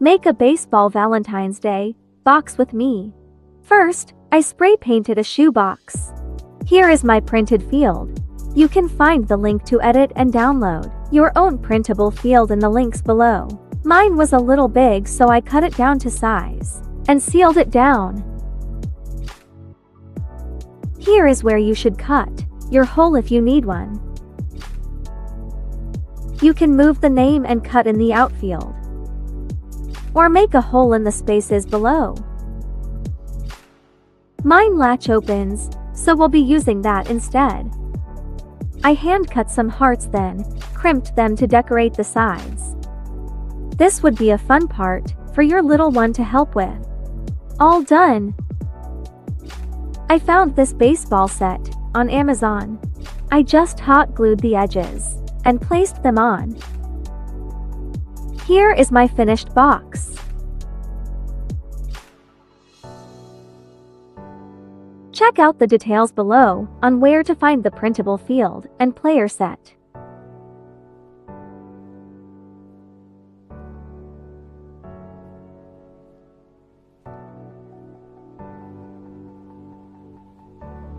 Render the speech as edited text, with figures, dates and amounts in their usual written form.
Make a baseball Valentine's Day box with me. First, I spray painted a shoebox. Here is my printed field. You can find the link to edit and download your own printable field in the links below. Mine was a little big, so I cut it down to size and sealed it down. Here is where you should cut your hole if you need one. You can move the name and cut in the outfield, or make a hole in the spaces below. Mine latch opens, so we'll be using that instead. I hand cut some hearts, then crimped them to decorate the sides. This would be a fun part for your little one to help with. All done. I found this baseball set on Amazon. I just hot glued the edges and placed them on. Here is my finished box. Check out the details below on where to find the printable field and player set.